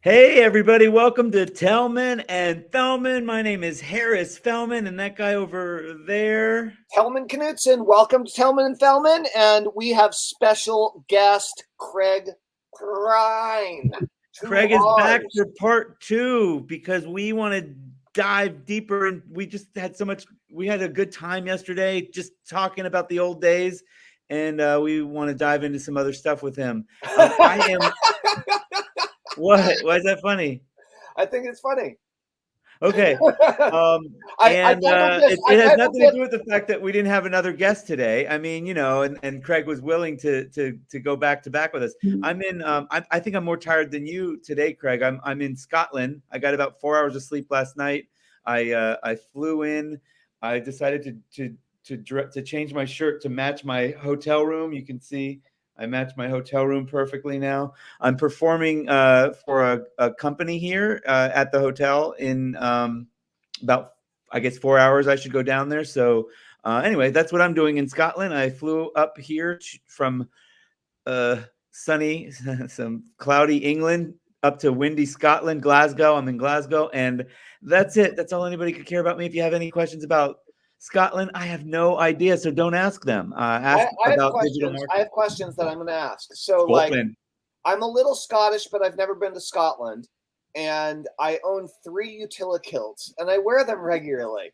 Hey everybody, welcome to Tellman and Fellman. My name is Harris Fellman, and that guy over there. Tellman Knutson, welcome to Tellman and Fellman, and we have special guest Craig Perrine. Craig is back for part 2 because we want to dive deeper, and we just had we had a good time yesterday just talking about the old days, and we want to dive into some other stuff with him. I am. What? Why is that funny? I think it's funny. Okay. It has nothing to do with the fact that we didn't have another guest today. I mean, and Craig was willing to go back to back with us. I'm in. I think I'm more tired than you today, Craig. I'm in Scotland. I got about 4 hours of sleep last night. I flew in. I decided to change my shirt to match my hotel room. You can see I match my hotel room perfectly now. I'm performing for a company here at the hotel in about, I guess, 4 hours. I should go down there. So anyway, that's what I'm doing in Scotland. I flew up here from sunny, some cloudy England up to windy Scotland, Glasgow. I'm in Glasgow, and that's it. That's all anybody could care about me. If you have any questions about Scotland, I have no idea, so don't ask them. Ask about digital marketing. I have questions that I'm going to ask. So, Scotland. I'm a little Scottish, but I've never been to Scotland, and I own 3 Utilikilts, and I wear them regularly.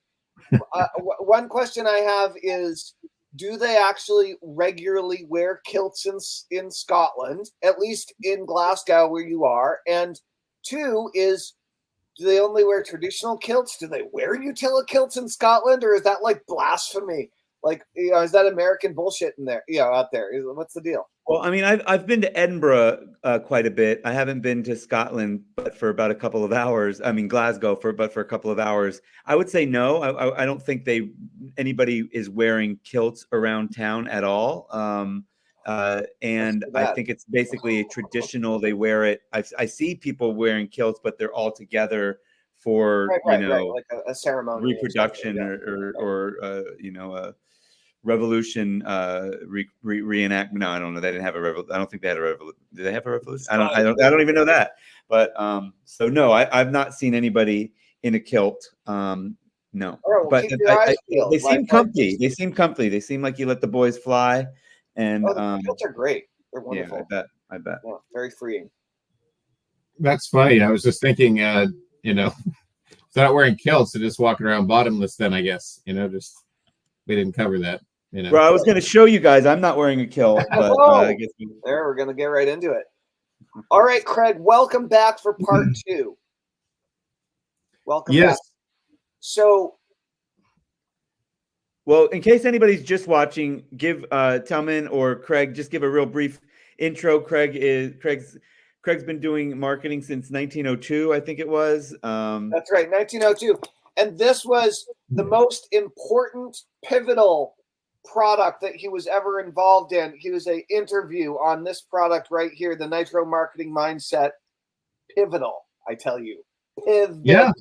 One question I have is, do they actually regularly wear kilts in Scotland, at least in Glasgow where you are? And 2 is, do they only wear traditional kilts? Do they wear Utilikilts in Scotland, or is that like blasphemy? Like, is that American bullshit in there? Out there. What's the deal? Well, I mean, I've been to Edinburgh quite a bit. I haven't been to Scotland, but for about a couple of hours. I mean, Glasgow for a couple of hours. I would say no. I don't think anybody is wearing kilts around town at all. And I think it's basically a traditional. They wear it. I see people wearing kilts, but they're all together for right, like a ceremony, reproduction, or a revolution reenact. No, I don't know. They didn't have a revolution. I don't think they had a revolution. Did they have a revolution? I don't even know that. But so no, I've not seen anybody in a kilt. No, but they seem comfy. They seem comfy. They seem like you let the boys fly. And the kilts are great. They're wonderful. Yeah, I bet. Yeah, very freeing. That's funny. I was just thinking, if they're not wearing kilts, they're just walking around bottomless. Then I guess just we didn't cover that. Well, I was going to show you guys. I'm not wearing a kilt, but I guess there we're going to get right into it. All right, Craig, welcome back for part 2. Welcome back. So, well, in case anybody's just watching, give Tellman or Craig just give a real brief intro. Craig's been doing marketing since 1902, I think it was. That's right, 1902, and this was the most important, pivotal product that he was ever involved in. He was an interview on this product right here, the Nitro Marketing Mindset. Pivotal, I tell you. Pivotal. Yeah.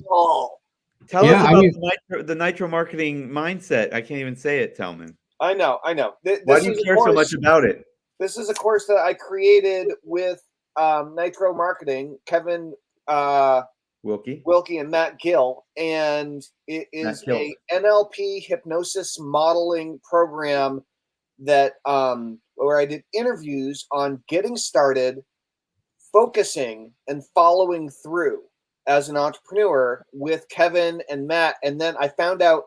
Tell us about the Nitro Marketing Mindset. I can't even say it, Tellman. I know. Why do you care so much about it? This is a course that I created with Nitro Marketing, Kevin Wilkie and Matt Gill, and it is a NLP hypnosis modeling program that where I did interviews on getting started, focusing, and following through as an entrepreneur with Kevin and Matt. And then I found out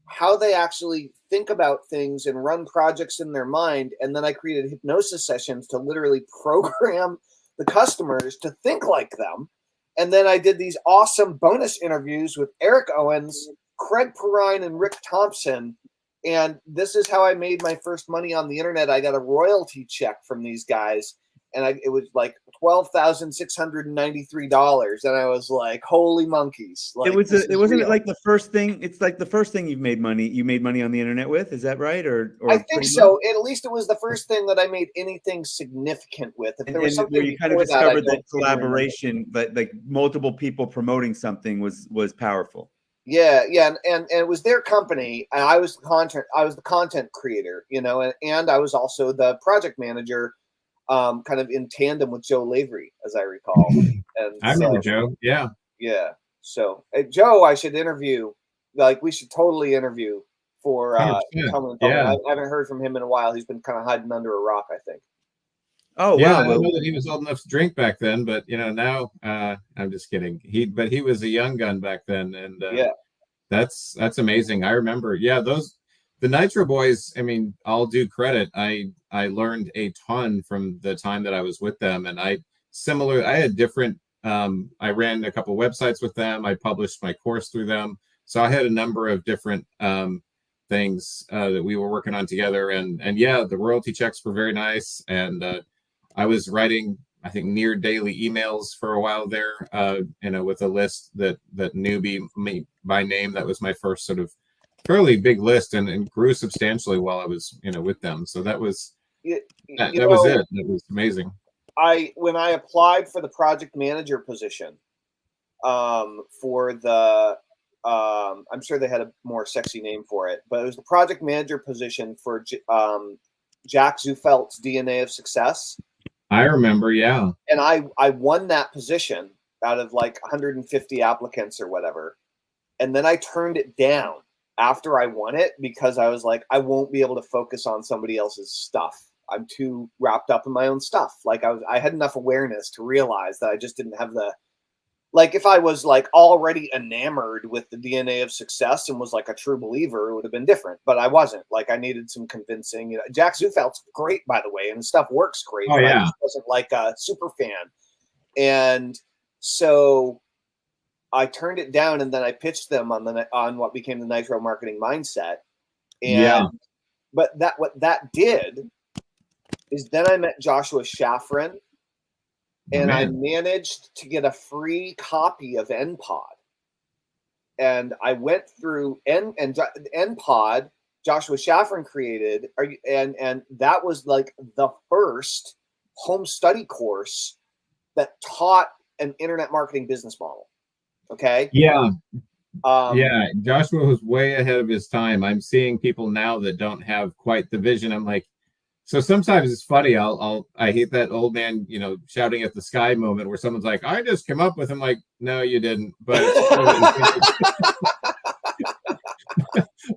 how they actually think about things and run projects in their mind. And then I created hypnosis sessions to literally program the customers to think like them. And then I did these awesome bonus interviews with Eric Owens, Craig Perrine, and Rick Thompson. And this is how I made my first money on the internet. I got a royalty check from these guys, and it was like $12,693. And I was like, holy monkeys. Like, it wasn't like the first thing. It's like the first thing you made money on the internet with. Is that right? Or I think so. At least it was the first thing that I made anything significant with. If there was something where you kind of discovered that collaboration, but like multiple people promoting something was powerful. Yeah, and it was their company, and I was the content creator, and I was also the project manager kind of in tandem with Joe Lavery, as I recall. And I remember Joe. Yeah. Yeah. So Joe, I should interview. Like, we should totally interview for Tellman Fellman. Yeah. I haven't heard from him in a while. He's been kind of hiding under a rock, I think. Oh, yeah, wow. I don't know that he was old enough to drink back then, but now I'm just kidding. He was a young gun back then, and yeah, that's amazing. I remember, the Nitro Boys. I mean, I'll do credit. I learned a ton from the time that I was with them, and I had different. I ran a couple websites with them. I published my course through them, so I had a number of different things that we were working on together. And yeah, the royalty checks were very nice, and I was writing, I think, near daily emails for a while there, with a list that knew me by name. That was my first sort of fairly big list, and grew substantially while I was, with them. So that was that was it. It was amazing. When I applied for the project manager position, for the I'm sure they had a more sexy name for it, but it was the project manager position for Jack Zufeldt's DNA of Success. I remember, yeah. And I won that position out of like 150 applicants or whatever. And then I turned it down after I won it because I was like, I won't be able to focus on somebody else's stuff. I'm too wrapped up in my own stuff. Like, I had enough awareness to realize that I just didn't have like, if I was like already enamored with the DNA of Success and was like a true believer, it would have been different. But I wasn't. Like, I needed some convincing. Jack Zufeldt's great, by the way, and his stuff works great. Oh, yeah. I just wasn't like a super fan. And so I turned it down, and then I pitched them on what became the Nitro Marketing Mindset. And but what that did is then I met Joshua Shafran. And I managed to get a free copy of NPod. And I went through NPod, Joshua Shafran created, and that was like the first home study course that taught an internet marketing business model. Okay. Yeah. Joshua was way ahead of his time. I'm seeing people now that don't have quite the vision. I'm like, so sometimes it's funny. I hate that old man, shouting at the sky moment where someone's like, I just came up with him. Like, no, you didn't. But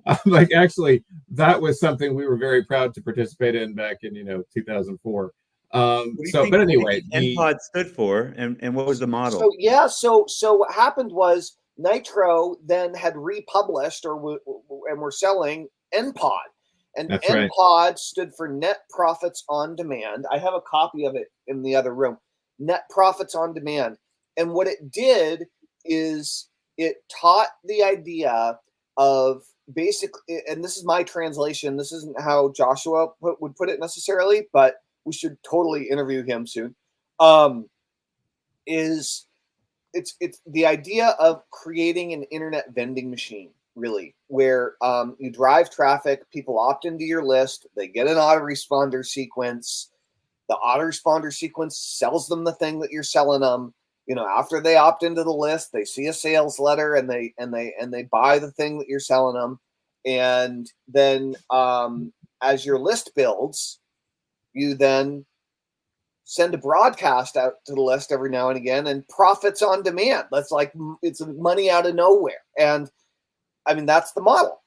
I'm like, actually, that was something we were very proud to participate in back in 2004. But anyway, NPod stood for, and what was the model? So what happened was Nitro then had republished and were selling NPod. And That's NPod right. stood for Net Profits on Demand. I have a copy of it in the other room. Net Profits on Demand. And what it did is it taught the idea of basically, and this is my translation, this isn't how Joshua would put it necessarily, but we should totally interview him soon. It's the idea of creating an internet vending machine. Really, where you drive traffic, people opt into your list, they get an autoresponder sequence. The autoresponder sequence sells them the thing that you're selling them. After they opt into the list, they see a sales letter and they buy the thing that you're selling them. And then as your list builds, you then send a broadcast out to the list every now and again, and profits on demand. That's like, it's money out of nowhere. And I mean, that's the model.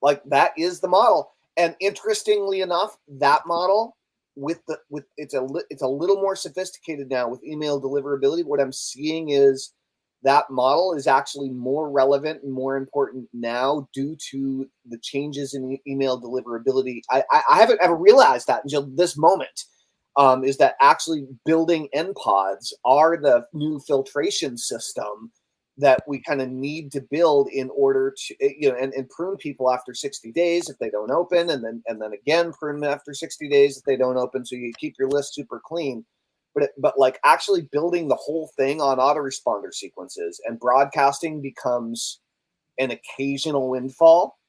Like, that is the model. And interestingly enough, that model it's a little more sophisticated now with email deliverability. What I'm seeing is that model is actually more relevant and more important now due to the changes in email deliverability. I haven't ever realized that until this moment. Is that actually building NPods are the new filtration system that we kind of need to build in order to, and prune people after 60 days if they don't open, and then again prune them after 60 days if they don't open, so you keep your list super clean. But like actually building the whole thing on autoresponder sequences and broadcasting becomes an occasional windfall.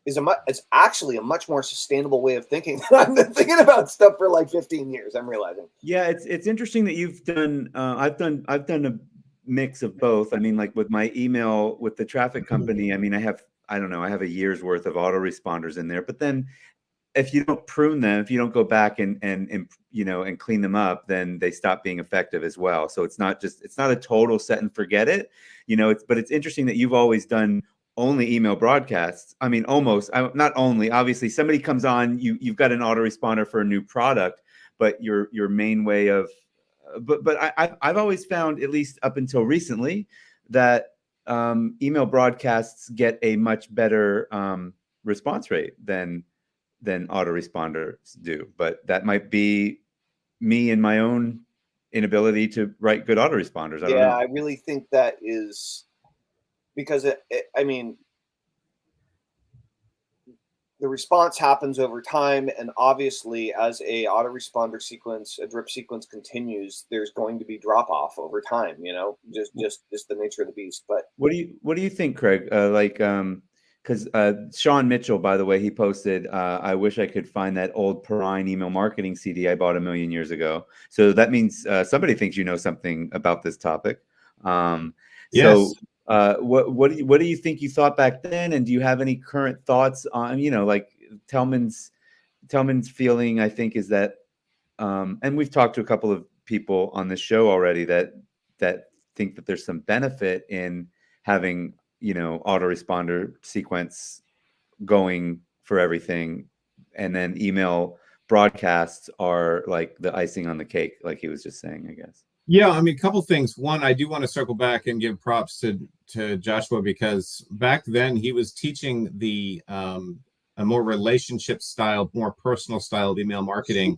It's actually a much more sustainable way of thinking. I've been thinking about stuff for like 15 years. I'm realizing. Yeah, it's interesting that you've done. I've done a mix of both. I mean, like with my email with the traffic company. I mean, I have a year's worth of autoresponders in there. But then if you don't prune them, if you don't go back and you know, and clean them up, then they stop being effective as well. So it's not a total set and forget it, you know. But it's interesting that you've always done only email broadcasts. I mean, almost, not only. Obviously, somebody comes on, you've got an autoresponder for a new product, but your main way of, but I've always found, at least up until recently, that email broadcasts get a much better response rate than autoresponders do. But that might be me and my own inability to write good autoresponders. I don't know. I really think that is because I mean, the response happens over time, and obviously, as a autoresponder sequence, a drip sequence continues, there's going to be drop off over time. You know, just the nature of the beast. But what do you think, Craig? Because Sean Mitchell, by the way, he posted, I wish I could find that old Perrine email marketing CD I bought 1 million years ago. So that means somebody thinks you know something about this topic. Yes. So what do you think you thought back then? And do you have any current thoughts on, you know, like Tellman's feeling, I think, is that, and we've talked to a couple of people on this show already that think that there's some benefit in having, you know, autoresponder sequence going for everything, and then email broadcasts are like the icing on the cake, like he was just saying, I guess. Yeah, I mean, a couple things. One, I do want to circle back and give props to Joshua, because back then he was teaching the a more relationship style, more personal style of email marketing.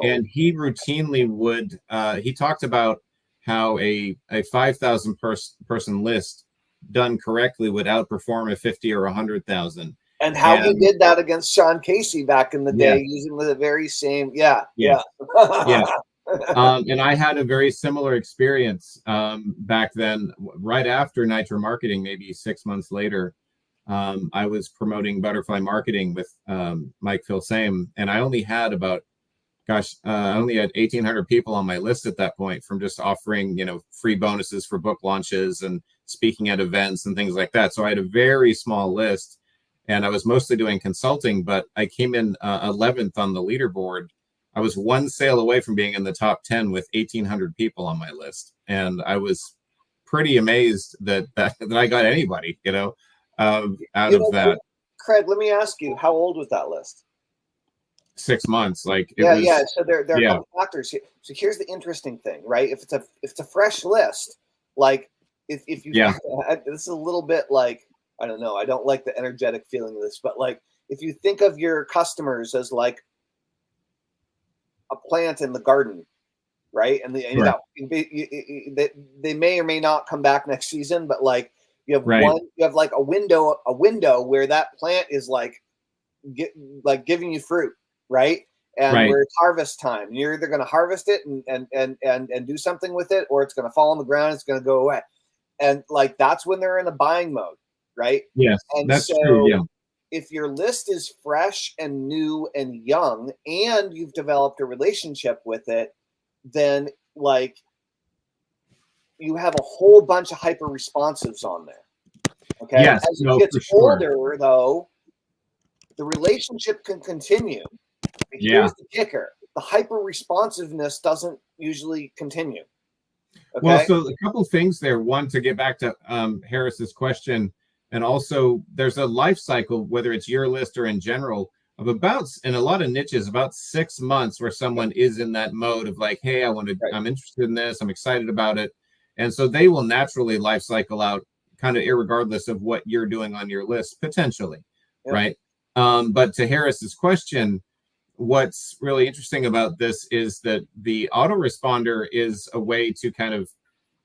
And he routinely would he talked about how a 5,000 person list done correctly would outperform a 50 or 100,000. And how he did that against Sean Casey back in the day, using the very same, yeah. And I had a very similar experience back then. Right after Nitro Marketing, maybe 6 months later, I was promoting butterfly marketing with Mike Fellman, and I only had about, I only had 1,800 people on my list at that point, from just offering, you know, free bonuses for book launches and speaking at events and things like that. So I had a very small list, and I was mostly doing consulting, but I came in 11th on the leaderboard. I was one sale away from being in the top 10 with 1,800 people on my list. And I was pretty amazed that I got anybody, you know, out of that. Craig, let me ask you, how old was that list? 6 months. Like, So there are a couple factors here. So here's the interesting thing, right? If it's a fresh list, like if you, this is a little bit like, I don't know, I don't like the energetic feeling of this, but like, if you think of your customers as like a plant in the garden, right? And they may or may not come back next season, but like you have you have like a window where that plant is like giving you fruit, right? And where it's harvest time, you're either going to harvest it and do something with it, or it's going to fall on the ground, it's going to go away. And like, that's when they're in a buying mode, right? Yes, and that's true. Yeah. If your list is fresh and new and young, and you've developed a relationship with it, then like you have a whole bunch of hyper responsives on there. Okay. Yes, as it gets older, though, the relationship can continue. Here's the kicker: the hyper responsiveness doesn't usually continue. Okay? Well, so a couple things there. One, to get back to Harris's question, and also there's a life cycle, whether it's your list or in general, of about, in a lot of niches, about 6 months where someone is in that mode of like, hey, I'm interested in this, I'm excited about it. And so they will naturally life cycle out, kind of irregardless of what you're doing on your list, potentially, right? But to Harris's question, what's really interesting about this is that the autoresponder is a way to kind of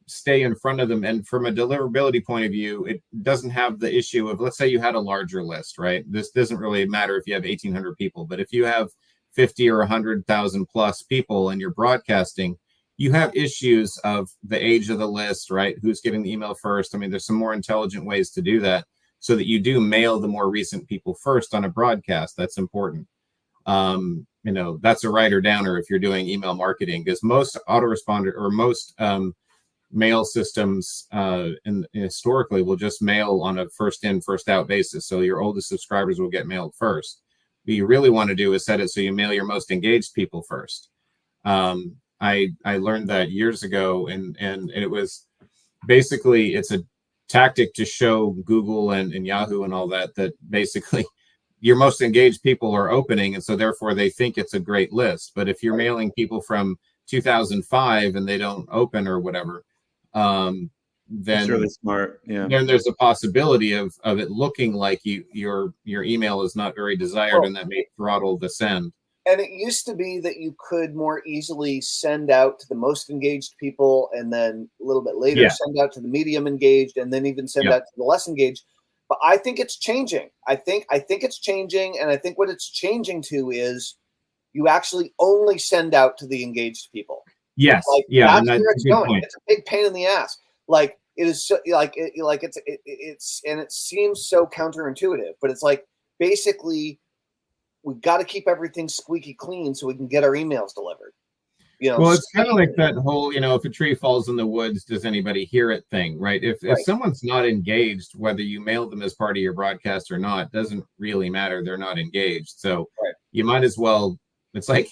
stay in front of them. And from a deliverability point of view, it doesn't have the issue of, let's say you had a larger list, right? This doesn't really matter if you have 1,800 people, but if you have 50 or 100,000 plus people and you're broadcasting, you have issues of the age of the list, right? Who's getting the email first? I mean, there's some more intelligent ways to do that so that you do mail the more recent people first on a broadcast. That's important. You know, that's a writer downer if you're doing email marketing, because most autoresponder or most mail systems historically will just mail on a first in, first out basis. So your oldest subscribers will get mailed first. you really want to do is set it so you mail your most engaged people first. I learned that years ago, and it was basically, it's a tactic to show Google and Yahoo and all that basically your most engaged people are opening, and so therefore they think it's a great list. But if you're mailing people from 2005 and they don't open or whatever, then it's really smart. Yeah. Then there's a possibility of it looking like your email is not very desired, and that may throttle the send. And it used to be that you could more easily send out to the most engaged people, and then a little bit later send out to the medium engaged, and then even send out to the less engaged. But I think it's changing. I think it's changing, and I think what it's changing to is you actually only send out to the engaged people. Yes, that's where it's going. Point. It's a big pain in the ass. Like it is, so, it's and it seems so counterintuitive, but it's like basically we've got to keep everything squeaky clean so we can get our emails delivered. Well, it's kind of like that whole, if a tree falls in the woods, does anybody hear it thing, right? If someone's not engaged, whether you mail them as part of your broadcast or not, doesn't really matter. They're not engaged. So you might as well, it's like,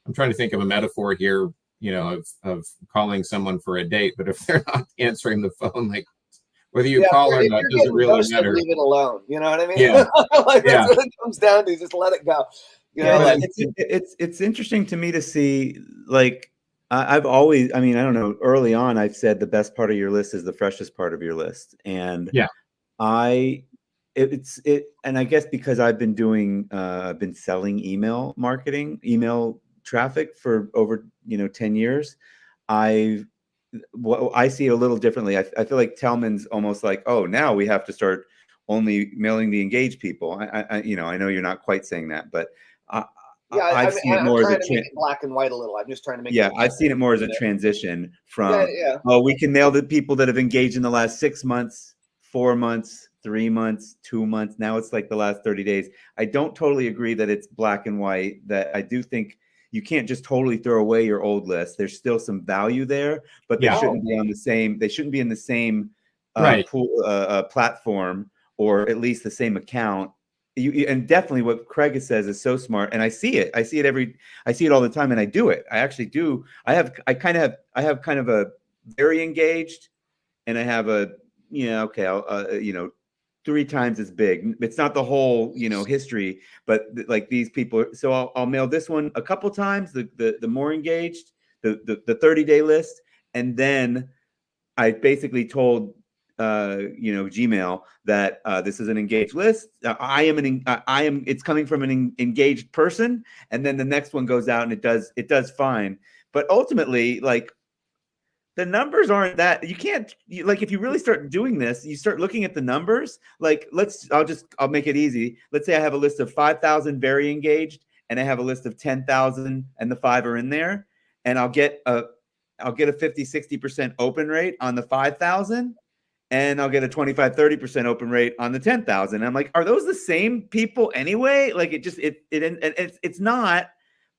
I'm trying to think of a metaphor here, of calling someone for a date, but if they're not answering the phone, like whether you call or not doesn't really matter. Leave it alone. You know what I mean? Yeah. That's what it comes down to. Just let it go. It's interesting to me to see, like, I've always, I don't know, early on I've said the best part of your list is the freshest part of your list. And and I guess because I've been doing, I've been selling email marketing, email traffic for over, 10 years. I see it a little differently. I feel like Tellman's almost like, oh, now we have to start only mailing the engaged people. I know you're not quite saying that, but I've seen it more as a make it black and white a little. I'm just trying to make I've seen it more as a transition from we can mail the people that have engaged in the last 6 months, 4 months, 3 months, 2 months. Now it's like the last 30 days. I don't totally agree that it's black and white. That I do think you can't just totally throw away your old list. There's still some value there, but they shouldn't be on the same. They shouldn't be in the same platform, or at least the same account. And definitely what Craig says is so smart, and I see it. I see it all the time, and I do it. I actually do. I have kind of a very engaged, and I have a 3 times as big. It's not the whole history, but like these people. So I'll mail this one a couple times, the more engaged, the 30-day list, and then I basically told Gmail that this is an engaged list. It's coming from an engaged person, and then the next one goes out and it does fine. But ultimately, like, the numbers aren't that, you can't, like, if you really start doing this, you start looking at the numbers. Like, I'll make it easy. Let's say I have a list of 5,000 very engaged, and I have a list of 10,000, and the 5 are in there, and I'll get a 50-60% open rate on the 5,000. And I'll get a 25-30% open rate on the 10,000. I'm like, are those the same people anyway? Like, it's not,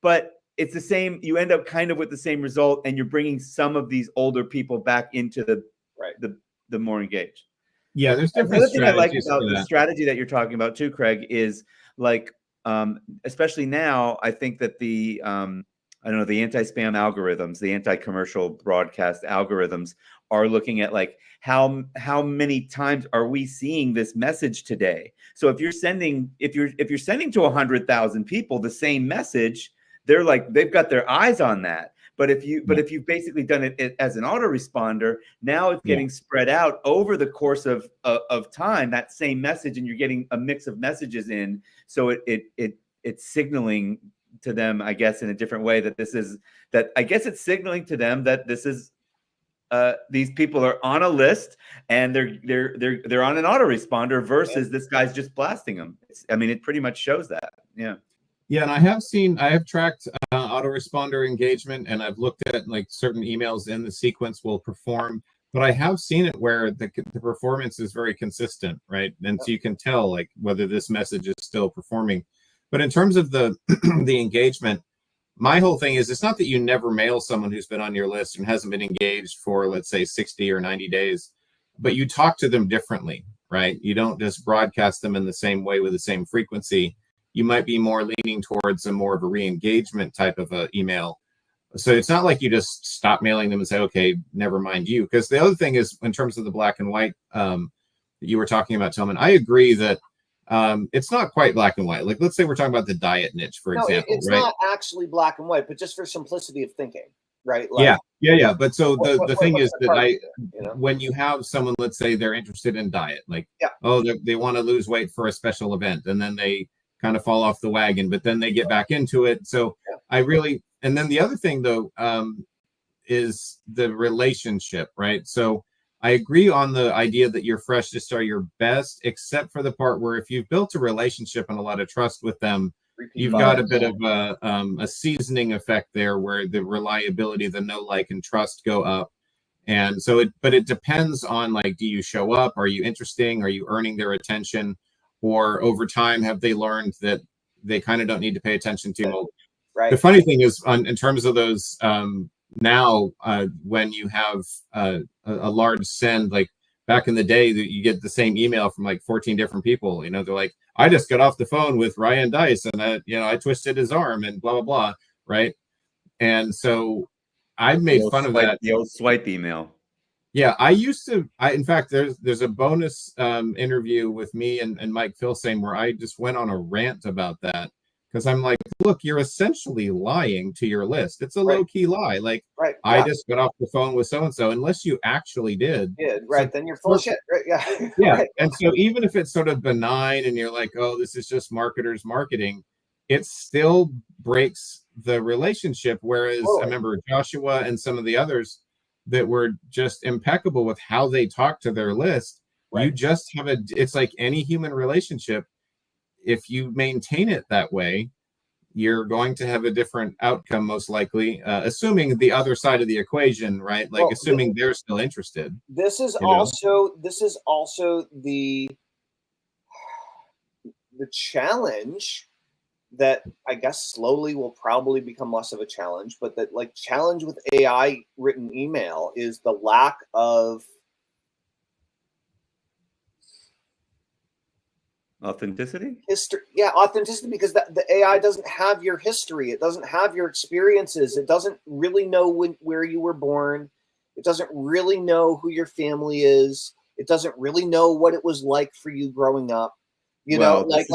but it's the same. You end up kind of with the same result, and you're bringing some of these older people back into the more engaged. Yeah, there's different. The other thing I like about the strategy that you're talking about too, Craig, is like, especially now, I think that the the anti-spam algorithms, the anti-commercial broadcast algorithms are looking at, like, how many times are we seeing this message today? So if you're sending to 100,000 people the same message, they're like, they've got their eyes on that. But if you've basically done it as an autoresponder, now it's getting spread out over the course of time, that same message, and you're getting a mix of messages in. So it's signaling to them, I guess, in a different way it's signaling to them that this is these people are on a list, and they're on an autoresponder versus this guy's just blasting them. It pretty much shows that. Yeah, and I have tracked autoresponder engagement, and I've looked at, like, certain emails in the sequence will perform, but I have seen it where the performance is very consistent, right? And so you can tell, like, whether this message is still performing. But in terms of the the engagement, my whole thing is, it's not that you never mail someone who's been on your list and hasn't been engaged for, let's say, 60 or 90 days, but you talk to them differently, right? You don't just broadcast them in the same way with the same frequency. you might be more leaning towards a more of a re-engagement type of a email. So it's not like you just stop mailing them and say, okay, never mind you. Because the other thing is, in terms of the black and white that you were talking about, Tellman, I agree that it's not quite black and white. Like, let's say we're talking about the diet niche, for example. It's right? not actually black and white, but just for simplicity of thinking, right? Like, yeah. But so the thing is that when you have someone, let's say they're interested in diet, like, they want to lose weight for a special event, and then they kind of fall off the wagon, but then they get back into it. So and then the other thing though, is the relationship, right? So I agree on the idea that your freshness are your best, except for the part where if you've built a relationship and a lot of trust with them, you've got a bit of a seasoning effect there, where the reliability, the know, like, and trust go up. And so but it depends on, like, do you show up? Are you interesting? Are you earning their attention? Or over time, have they learned that they kind of don't need to pay attention to you? Right. The funny thing is, in terms of those, now when you have a large send, like back in the day, that you get the same email from like 14 different people, they're like, I just got off the phone with Ryan Dice, and I twisted his arm and blah blah blah, right? And so I've made fun of that, the old swipe email. Yeah, I used to. In fact, there's a bonus interview with me and Mike Filsame where I just went on a rant about that, because I'm like, look, you're essentially lying to your list. It's a low key lie. Like, I just got off the phone with so and so, unless you actually did. Right? Then you're full of shit. Right? Yeah. Yeah. And so even if it's sort of benign and you're like, oh, this is just marketers marketing, it still breaks the relationship. Whereas I remember Joshua and some of the others that were just impeccable with how they talk to their list. You just have it's like any human relationship. If you maintain it that way, you're going to have a different outcome, most likely, assuming the other side of the equation, right? Like, assuming they're still interested. This is also the challenge that I guess slowly will probably become less of a challenge, but that, like, challenge with AI written email is the lack of authenticity. Authenticity, because the AI doesn't have your history, it doesn't have your experiences, it doesn't really know where you were born, it doesn't really know who your family is, it doesn't really know what it was like for you growing up. This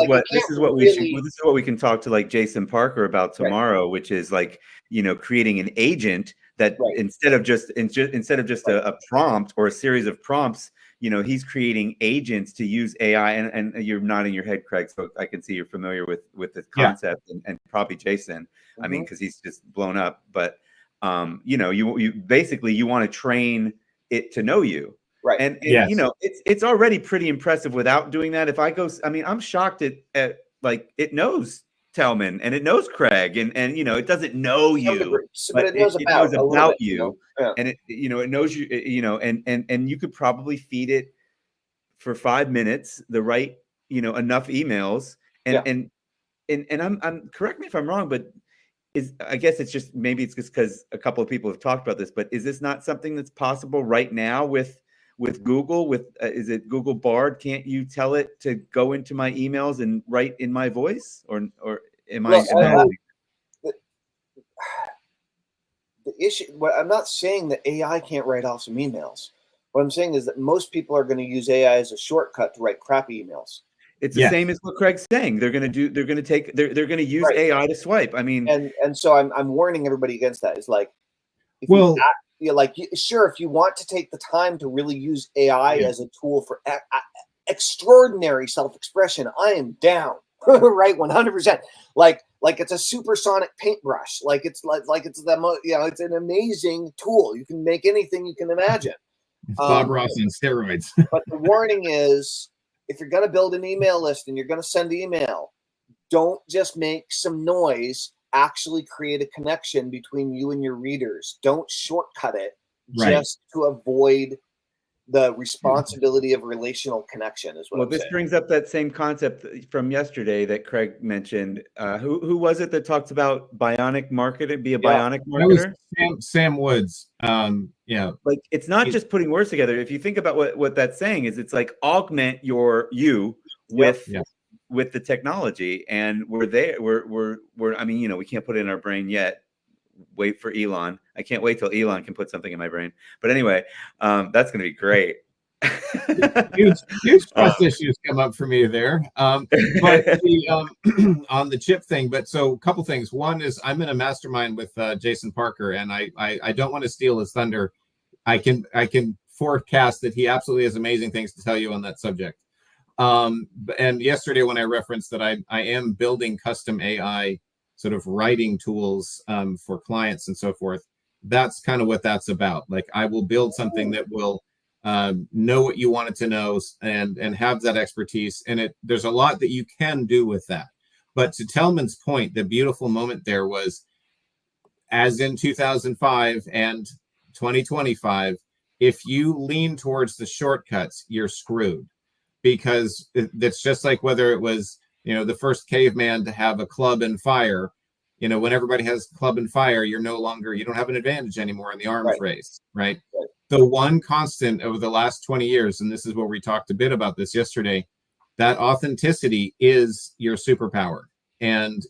is what we can talk to, like, Jason Parker about tomorrow, which is, like, creating an agent that instead of just a prompt or a series of prompts, he's creating agents to use AI. And you're nodding your head, Craig, so I can see you're familiar with the concept, and probably Jason. I mean, because he's just blown up. But you basically you want to train it to know you. Right. And it's already pretty impressive without doing that. If I go, I mean, I'm shocked at like, it knows Tellman and it knows Craig, and it doesn't know you, but it knows about you. And it knows you, and you could probably feed it for 5 minutes the right, enough emails, and I'm correct me if I'm wrong, but I guess it's just because a couple of people have talked about this, but is this not something that's possible right now with Google? Is it Google Bard? Can't you tell it to go into my emails and write in my voice, or am I? The issue. What I'm not saying that AI can't write off some emails. What I'm saying is that most people are going to use AI as a shortcut to write crappy emails. It's the same as what Craig's saying. They're going to use AI to swipe. I mean, and so I'm warning everybody against that. It's like, sure, if you want to take the time to really use AI as a tool for extraordinary self-expression, I am down. Right, 100%. Like it's a supersonic paintbrush. Like it's it's an amazing tool. You can make anything you can imagine. It's Bob Ross on steroids. But the warning is, if you're going to build an email list and you're going to send email, don't just make some noise. Actually create a connection between you and your readers. Don't shortcut it just to avoid the responsibility of relational connection. Is what this brings up that same concept from yesterday that Craig mentioned. Who was it that talked about bionic marketing? Be a bionic marketer. That was Sam Woods. Like, it's not just putting words together. If you think about what that's saying, is it's like augment you with with the technology, and we're there. We're. I mean, you know, we can't put it in our brain yet. Wait for Elon. I can't wait till Elon can put something in my brain. But anyway, that's going to be great. huge trust issues come up for me there. But the, on the chip thing, but so a couple things. One is I'm in a mastermind with Jason Parker, and I don't want to steal his thunder. I can forecast that he absolutely has amazing things to tell you on that subject. And yesterday when I referenced that I am building custom AI sort of writing tools for clients and so forth, that's kind of what that's about. Like I will build something that will know what you want it to know and have that expertise. And there's a lot that you can do with that. But to Tellman's point, the beautiful moment there was, as in 2005 and 2025, if you lean towards the shortcuts, you're screwed. Because it's just like whether it was, you know, the first caveman to have a club and fire, you know, when everybody has club and fire, you don't have an advantage anymore in the arms race, right? The one constant over the last 20 years, and this is where we talked a bit about this yesterday, that authenticity is your superpower. And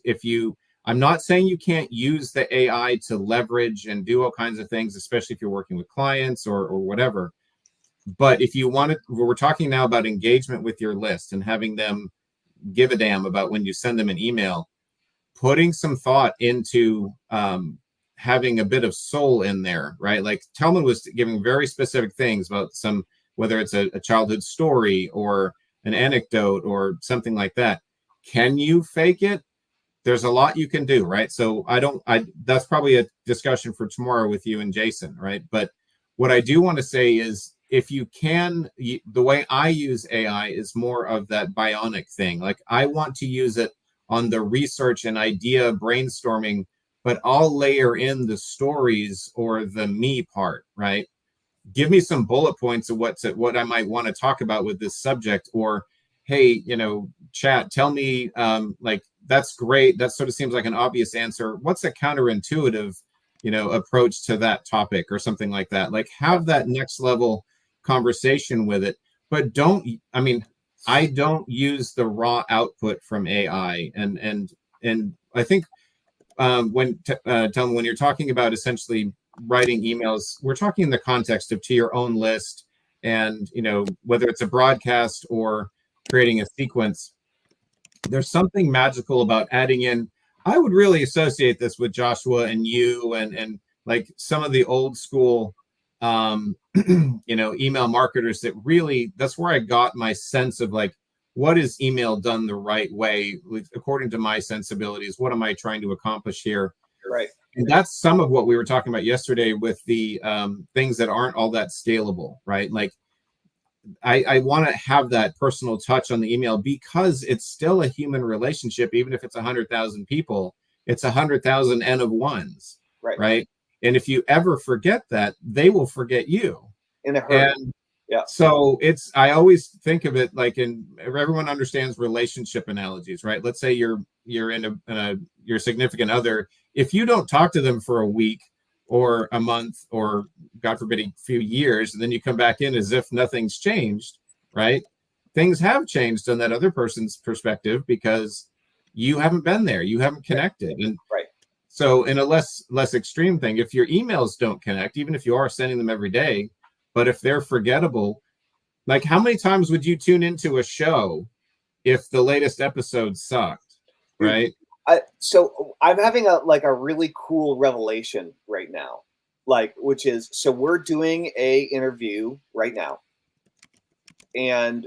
I'm not saying you can't use the AI to leverage and do all kinds of things, especially if you're working with clients or whatever. But if you want to, we're talking now about engagement with your list and having them give a damn about when you send them an email, putting some thought into having a bit of soul in there, right? Like Tellman was giving very specific things about whether it's a childhood story or an anecdote or something like that. Can you fake it? There's a lot you can do, right? So that's probably a discussion for tomorrow with you and Jason, right? But what I do want to say is, if you can, the way I use AI is more of that bionic thing. Like I want to use it on the research and idea brainstorming, but I'll layer in the stories or the me part, right? Give me some bullet points of what I might want to talk about with this subject, or, hey, you know, chat, tell me, like, that's great. That sort of seems like an obvious answer. What's a counterintuitive, you know, approach to that topic or something like that? Like have that next level conversation with it, but I don't use the raw output from AI. And I think when you're talking about essentially writing emails, we're talking in the context of to your own list, and, you know, whether it's a broadcast or creating a sequence, there's something magical about adding in. I would really associate this with Joshua and you and like some of the old school you know, email marketers that really, that's where I got my sense of like, what is email done the right way according to my sensibilities? What am I trying to accomplish here? Right. And that's some of what we were talking about yesterday with the things that aren't all that scalable, right? Like I want to have that personal touch on the email because it's still a human relationship. Even if it's 100,000 people, it's 100,000 N of ones, right? And if you ever forget that, they will forget you in a hurry. And so I always think of it like everyone understands relationship analogies, right? Let's say you're in your significant other. If you don't talk to them for a week or a month or God forbid a few years, and then you come back in as if nothing's changed, right? Things have changed on that other person's perspective because you haven't been there, you haven't connected. And so in a less extreme thing, if your emails don't connect, even if you are sending them every day, but if they're forgettable, like how many times would you tune into a show if the latest episode sucked, right? So I'm having a really cool revelation right now, which is, so we're doing a interview right now, and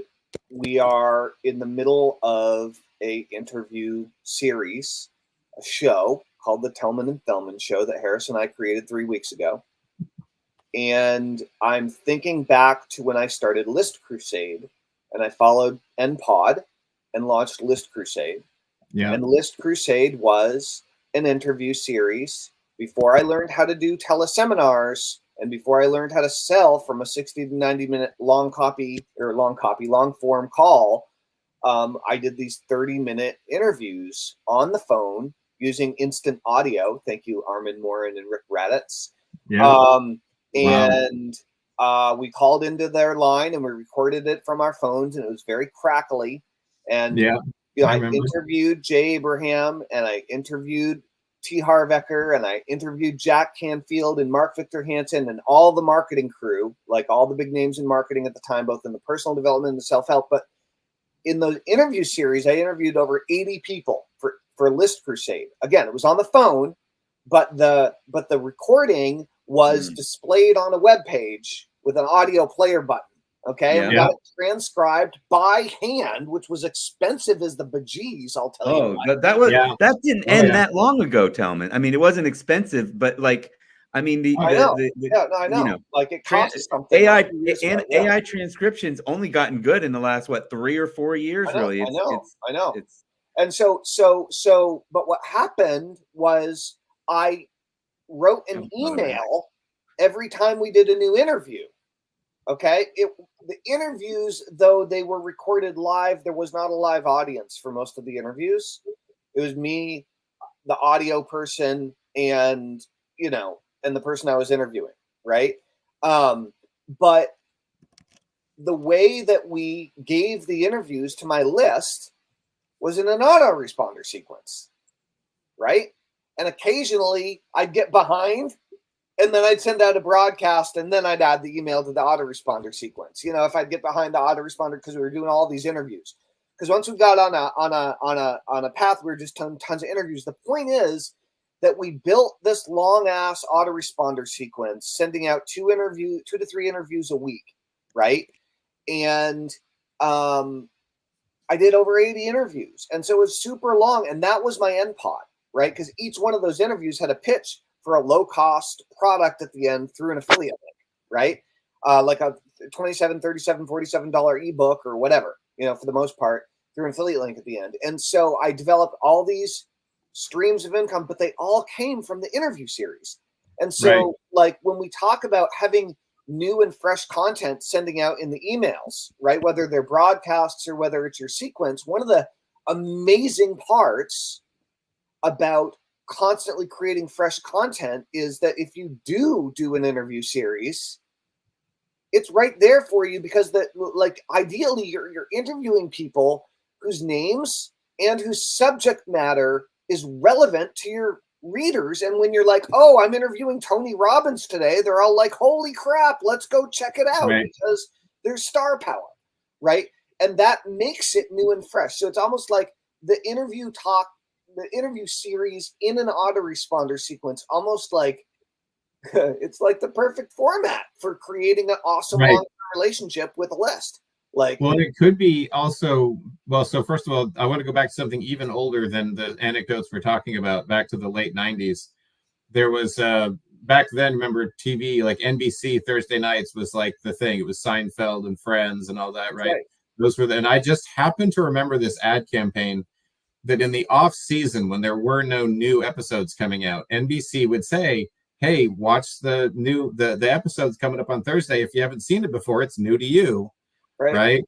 we are in the middle of a interview series, a show called the Tellman Fellman Show that Harris and I created 3 weeks ago. And I'm thinking back to when I started List Crusade, and I followed NPod and launched List Crusade. Yeah. And List Crusade was an interview series before I learned how to do teleseminars and before I learned how to sell from a 60 to 90 minute long form call. I did these 30-minute interviews on the phone using instant audio. Thank you, Armin Morin and Rick Raditz. Yeah. And we called into their line and we recorded it from our phones, and it was very crackly. And I interviewed Jay Abraham, and I interviewed T. Harvecker, and I interviewed Jack Canfield and Mark Victor Hansen and all the marketing crew, like all the big names in marketing at the time, both in the personal development and the self-help. But in the interview series, I interviewed over 80 people for List Crusade. Again, it was on the phone, but the recording was displayed on a web page with an audio player button. Okay, we got it transcribed by hand, which was expensive as the bejeez. I'll tell you. That didn't end that long ago, Tellman. I mean, it wasn't expensive, but like, I mean, I know. You know, like it costs something. AI transcriptions only gotten good in the last 3 or 4 years. Really, I know. And so, but what happened was I wrote an email every time we did a new interview. Okay. The interviews, though they were recorded live, there was not a live audience for most of the interviews. It was me, the audio person, and, you know, and the person I was interviewing. Right. But the way that we gave the interviews to my list was in an autoresponder sequence. Right. And occasionally I'd get behind, and then I'd send out a broadcast, and then I'd add the email to the autoresponder sequence. You know, if I'd get behind the autoresponder because we were doing all these interviews. Because once we got on a path, we were just doing tons of interviews. The point is that we built this long ass autoresponder sequence, sending out 2 to 3 interviews a week, right? And I did over 80 interviews, and so it was super long, and that was my end pod, right? Because each one of those interviews had a pitch for a low-cost product at the end through an affiliate link, right? Like a $27, $37, $47 ebook or whatever, you know, for the most part, through an affiliate link at the end. And so I developed all these streams of income, but they all came from the interview series. And so, like, when we talk about having new and fresh content sending out in the emails, right, whether they're broadcasts or whether it's your sequence, one of the amazing parts about constantly creating fresh content is that if you do an interview series, it's right there for you, because like ideally you're interviewing people whose names and whose subject matter is relevant to your readers. And when you're like, oh, I'm interviewing Tony Robbins today, they're all like, holy crap, let's go check it out, because there's star power, right? And that makes it new and fresh. So it's almost like the interview series in an autoresponder sequence, almost like it's like the perfect format for creating an awesome long-term relationship with a list. Like, well, it could be also, well, so first of all, I want to go back to something even older than the anecdotes we're talking about, back to the late 90s. There was back then, remember TV, like NBC Thursday nights was like the thing. It was Seinfeld and Friends and all that, right? Those were and I just happened to remember this ad campaign that in the off season, when there were no new episodes coming out, NBC would say, hey, watch the episodes coming up on Thursday. If you haven't seen it before, it's new to you. Right.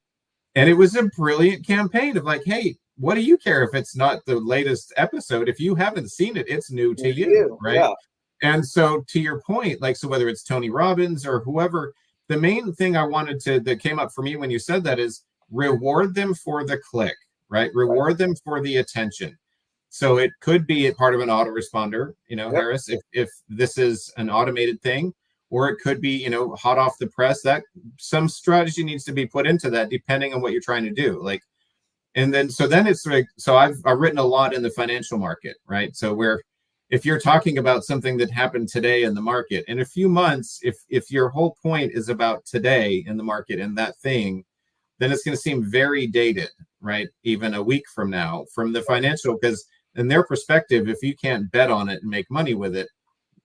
And it was a brilliant campaign of like, hey, what do you care if it's not the latest episode? If you haven't seen it, it's new to you. Right. Yeah. And so to your point, like, so whether it's Tony Robbins or whoever, the main thing I wanted that came up for me when you said that is reward them for the click. Right. Reward them for the attention. So it could be a part of an autoresponder, you know, Harris, if this is an automated thing, or it could be, you know, hot off the press. That some strategy needs to be put into that depending on what you're trying to do. Like, and then it's like, so I've written a lot in the financial market, right? So where if you're talking about something that happened today in the market, in a few months, if your whole point is about today in the market and that thing, then it's going to seem very dated, right? Even a week from now, from the financial, because in their perspective, if you can't bet on it and make money with it,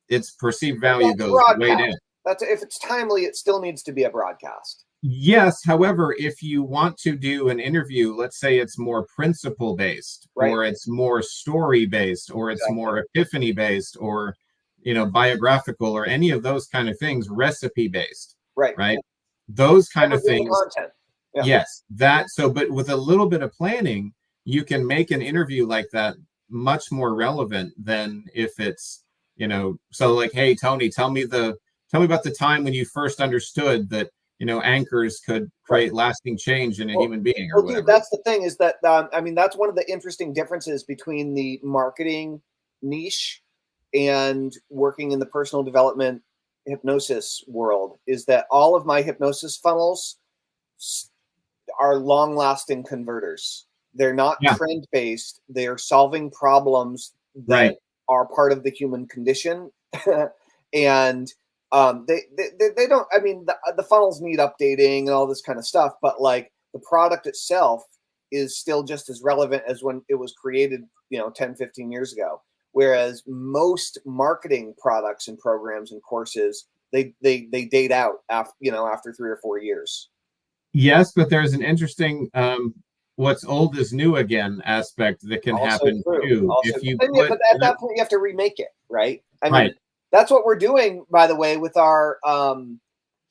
its perceived value goes way down. If it's timely, it still needs to be a broadcast. Yes. However, if you want to do an interview, let's say it's more principle based, or it's more story based, or it's more epiphany based, or, you know, biographical, or any of those kind of things, recipe based, right? Those kind of things. Content. Yeah. Yes, that. So, but with a little bit of planning, you can make an interview like that much more relevant than if it's, you know, so like, hey, Tony, tell me about the time when you first understood that anchors could create lasting change in a human being or whatever. Dude, that's the thing is that, I mean, that's one of the interesting differences between the marketing niche and working in the personal development hypnosis world, is that all of my hypnosis funnels are long-lasting converters. They're not trend-based. They are solving problems that are part of the human condition. And they don't, I mean, the funnels need updating and all this kind of stuff, but like the product itself is still just as relevant as when it was created, 10, 15 years ago. Whereas most marketing products and programs and courses, they date out after 3 or 4 years. Yes, but there's an interesting what's old is new again aspect that can happen too. But at that point, you have to remake it, right? I mean, that's what we're doing, by the way, with our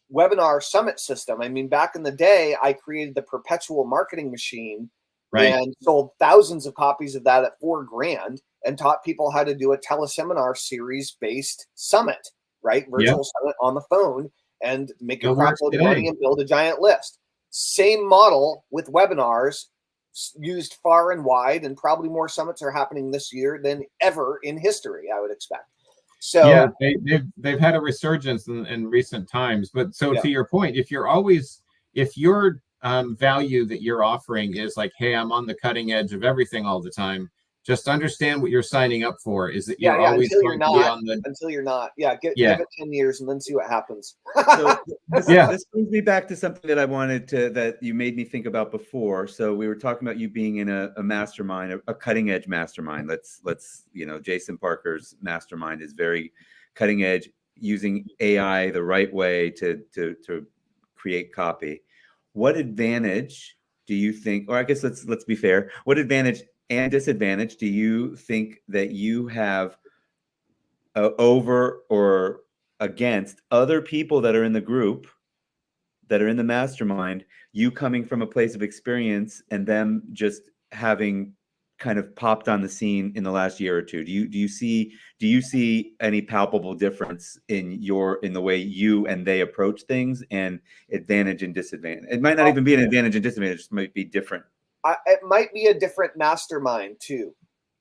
webinar summit system. I mean, back in the day, I created the perpetual marketing machine and sold thousands of copies of that at $4,000 and taught people how to do a teleseminar series based summit, right? Virtual summit on the phone and make a crap load of money and build a giant list. Same model with webinars, used far and wide, and probably more summits are happening this year than ever in history, I would expect. So yeah, they've had a resurgence in recent times. But so to your point, if your value that you're offering is like, hey, I'm on the cutting edge of everything all the time, just understand what you're signing up for. Is that you're always until you're not. Give it 10 years and then see what happens. So this brings me back to something that I wanted that you made me think about before. So we were talking about you being in a mastermind, a cutting edge mastermind. Let's Jason Parker's mastermind is very cutting edge, using AI the right way to create copy. What advantage do you think, or I guess let's be fair, what advantage and disadvantage do you think that you have over or against other people that are in the group, that are in the mastermind, you coming from a place of experience and them just having kind of popped on the scene in the last year or two? Do you see any palpable difference in the way you and they approach things, and advantage and disadvantage? It might not even be an advantage and disadvantage, it might be different. It might be a different mastermind too.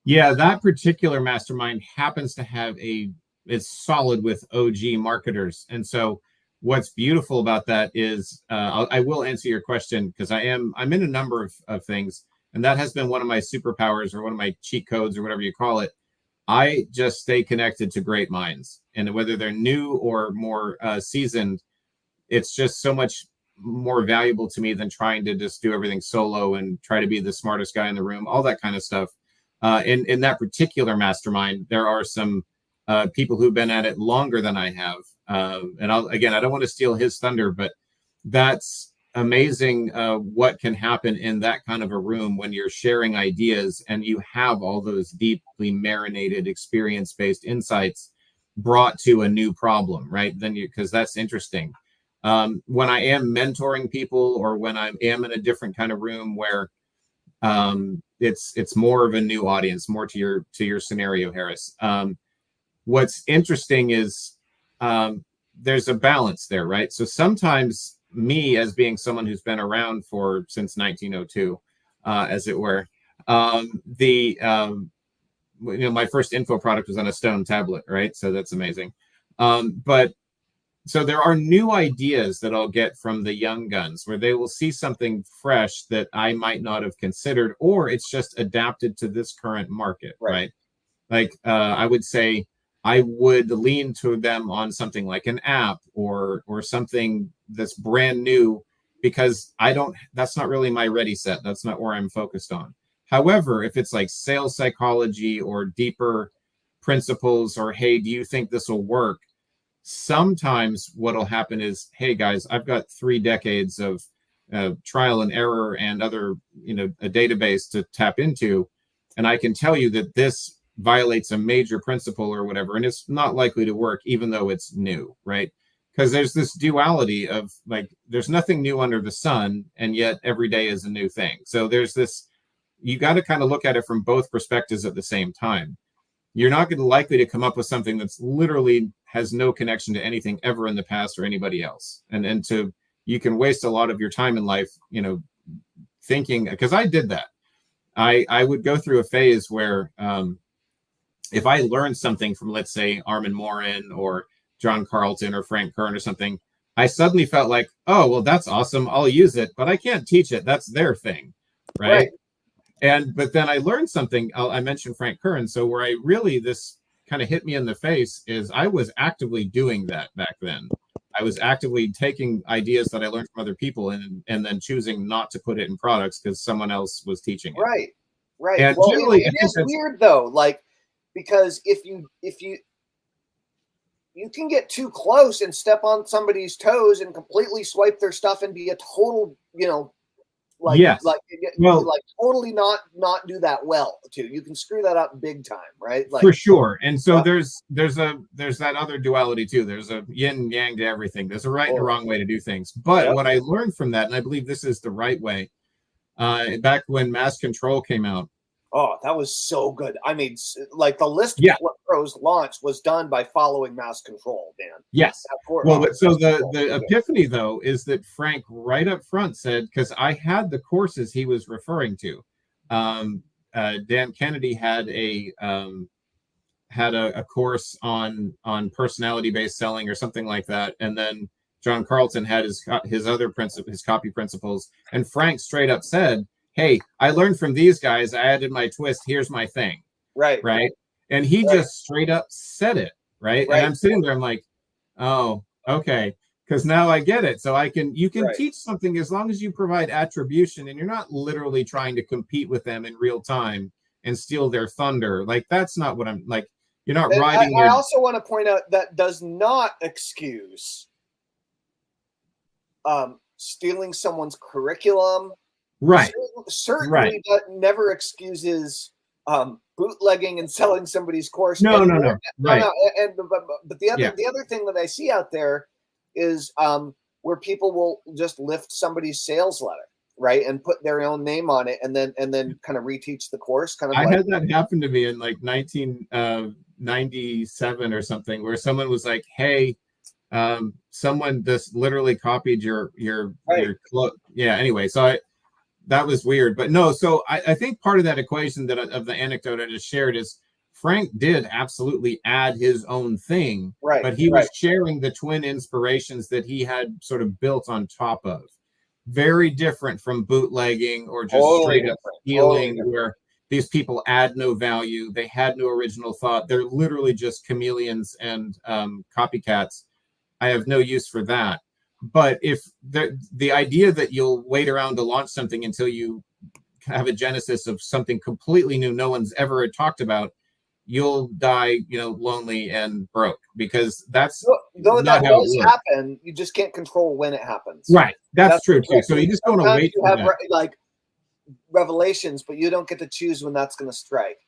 Yeah, that particular mastermind happens to have it's solid with OG marketers. And so what's beautiful about that is I will answer your question, because I'm in a number of things, and that has been one of my superpowers or one of my cheat codes or whatever you call it. I just stay connected to great minds, and whether they're new or more seasoned, it's just so much more valuable to me than trying to just do everything solo and try to be the smartest guy in the room, all that kind of stuff. In that particular mastermind, there are some people who've been at it longer than I have. And I don't want to steal his thunder, but that's amazing what can happen in that kind of a room when you're sharing ideas and you have all those deeply marinated, experience-based insights brought to a new problem, right? Because that's interesting. When I am mentoring people, or when I am in a different kind of room where it's more of a new audience, more to your scenario, Harris. What's interesting is there's a balance there, right? So sometimes me, as being someone who's been around since 1902, as it were, my first info product was on a stone tablet, right? So that's amazing. So there are new ideas that I'll get from the young guns, where they will see something fresh that I might not have considered, or it's just adapted to this current market, right? Like I would say I would lean to them on something like an app or something that's brand new, because that's not really my ready set. That's not where I'm focused on. However, if it's like sales psychology or deeper principles, or, hey, do you think this will work? Sometimes what'll happen is, hey guys, I've got 3 decades of trial and error and other, a database to tap into, and I can tell you that this violates a major principle or whatever, and it's not likely to work, even though it's new, right? Because there's this duality of, like, there's nothing new under the sun, and yet every day is a new thing. So there's this, you got to kind of look at it from both perspectives at the same time. You're not going to likely to come up with something that's literally has no connection to anything ever in the past or anybody else. And to you can waste a lot of your time in life, thinking, because I did that. I would go through a phase where if I learned something from, let's say, Armin Morin or John Carlton or Frank Kern or something, I suddenly felt like, oh, well, that's awesome. I'll use it, but I can't teach it. That's their thing. Right. But then I learned something. I mentioned Frank Kern. So where I really, this kind of hit me in the face is I was actively doing that back then. I was actively taking ideas that I learned from other people and then choosing not to put it in products because someone else was teaching it. Right. And well, generally, it is weird though, like, because if you can get too close and step on somebody's toes and completely swipe their stuff and be a total, like totally not do that well too. You can screw that up big time, right? Like, for sure. And so there's that other duality too. There's a yin yang to everything. There's a right and a wrong way to do things. But what I learned from that, and I believe this is the right way, back when Mass Control came out. Oh, that was so good. I mean, like the list of what pros launched was done by following Mass Control, Dan. Yes. Well, but so the epiphany though is that Frank right up front said, because I had the courses he was referring to. Dan Kennedy had a course on personality-based selling or something like that, and then John Carlton had his other principle, his copy principles, and Frank straight up said, hey, I learned from these guys. I added my twist. Here's my thing. Right. And he just straight up said it. Right. And I'm sitting there. I'm like, oh, okay. Because now I get it. So you can teach something as long as you provide attribution and you're not literally trying to compete with them in real time and steal their thunder. Like, that's not what I'm like. You're not riding. I also want to point out that does not excuse stealing someone's curriculum. Right. Certainly that never excuses bootlegging and selling somebody's course. No. Right. But the other thing that I see out there is where people will just lift somebody's sales letter, right, and put their own name on it, and then kind of reteach the course. I had that happen to me in like 1997 or something, where someone was like, "Hey, someone just literally copied your anyway, so that was weird. But no, so I think part of that equation of the anecdote I just shared is Frank did absolutely add his own thing, but he was sharing the twin inspirations that he had sort of built on top of. Very different from bootlegging or just straight up stealing, where these people add no value. They had no original thought. They're literally just chameleons and copycats. I have no use for that. But if the idea that you'll wait around to launch something until you have a genesis of something completely new no one's ever talked about, you'll die, lonely and broke, because that's not how it does happen. You just can't control when it happens. Right. That's true too. So you just don't want to wait. You have like revelations, but you don't get to choose when that's going to strike.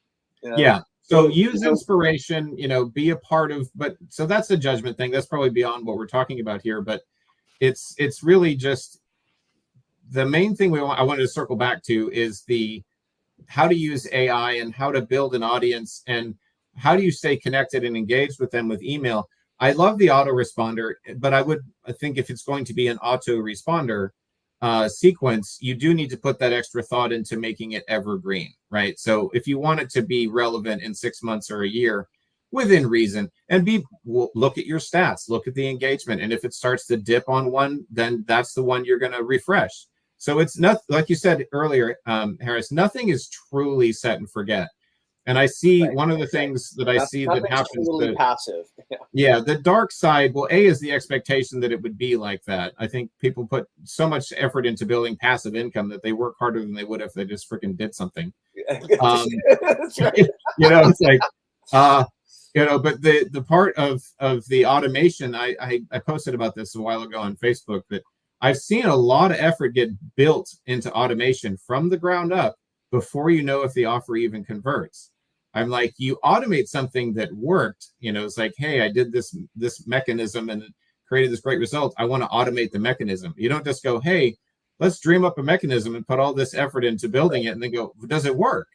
Yeah. So use inspiration, be a part of, but so that's a judgment thing. That's probably beyond what we're talking about here, but it's really just the main thing I wanted to circle back to is how to use AI and how to build an audience and how do you stay connected and engaged with them with email. I love the autoresponder, but I think if it's going to be an autoresponder sequence, you do need to put that extra thought into making it evergreen, right? So if you want it to be relevant in 6 months or a year, within reason, and look at your stats, look at the engagement, and if it starts to dip on one, then that's the one you're going to refresh. So it's not like you said earlier, Harris. Nothing is truly set and forget. And I see one of the things that I see that happens. Truly passive. Yeah, the dark side. Well, is the expectation that it would be like that. I think people put so much effort into building passive income that they work harder than they would if they just freaking did something. That's right. It's like. But the part of the automation, I posted about this a while ago on Facebook, that I've seen a lot of effort get built into automation from the ground up before you know if the offer even converts. I'm like, you automate something that worked, it's like, hey, I did this mechanism and it created this great result. I want to automate the mechanism. You don't just go, hey, let's dream up a mechanism and put all this effort into building it and then go, does it work?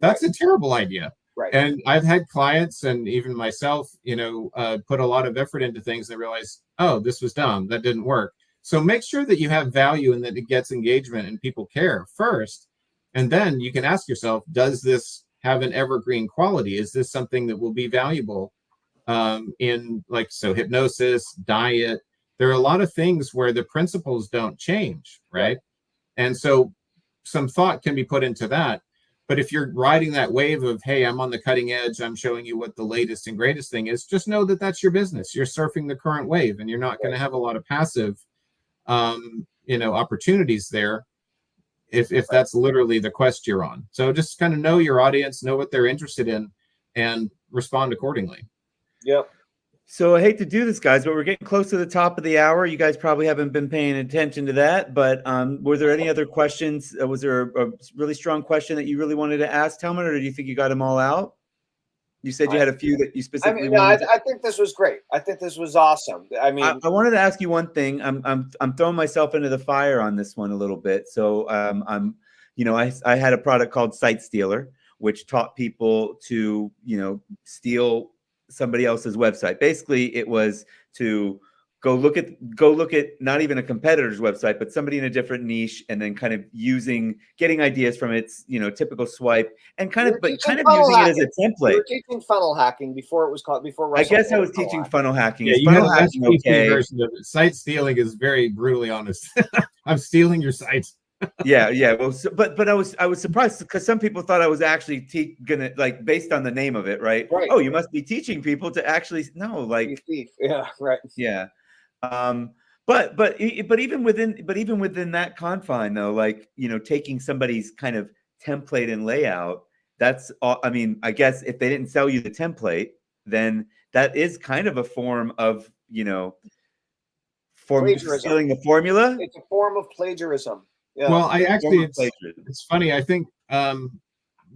That's a terrible idea. Right. And I've had clients and even myself, put a lot of effort into things and realize, oh, this was dumb. That didn't work. So make sure that you have value and that it gets engagement and people care first. And then you can ask yourself, does this have an evergreen quality? Is this something that will be valuable in like, so hypnosis, diet? There are a lot of things where the principles don't change, right? And so some thought can be put into that. But if you're riding that wave of, hey, I'm on the cutting edge, I'm showing you what the latest and greatest thing is, just know that that's your business. You're surfing the current wave, and you're not going to have a lot of passive, opportunities there if that's literally the quest you're on. So just kind of know your audience, know what they're interested in, and respond accordingly. Yep. So I hate to do this, guys, but we're getting close to the top of the hour. You guys probably haven't been paying attention to that, but were there any other questions? Was there a really strong question that you really wanted to ask, Tellman, or do you think you got them all out? You said you had a few that you specifically wanted. I think this was great. I think this was awesome. I mean, I wanted to ask you one thing. I'm throwing myself into the fire on this one a little bit. So I had a product called Site Stealer, which taught people to, steal somebody else's website. Basically, it was to go look at not even a competitor's website, but somebody in a different niche, and then kind of getting ideas from its typical swipe, and kind of using it as a template. You were teaching funnel hacking before it was called I guess I was teaching funnel hacking. Yeah, you had a less PC version of it. Site stealing is very brutally honest. I'm stealing your site. Yeah. Well, but I was surprised because some people thought I was actually gonna, like, based on the name of it, right? Oh, you must be teaching people to actually yeah, right. Yeah. But even within that confine, though, like, taking somebody's kind of template and layout, that's all. I mean, I guess if they didn't sell you the template, then that is kind of a form of stealing the formula. It's a form of plagiarism. Yeah. Well, it's funny. I think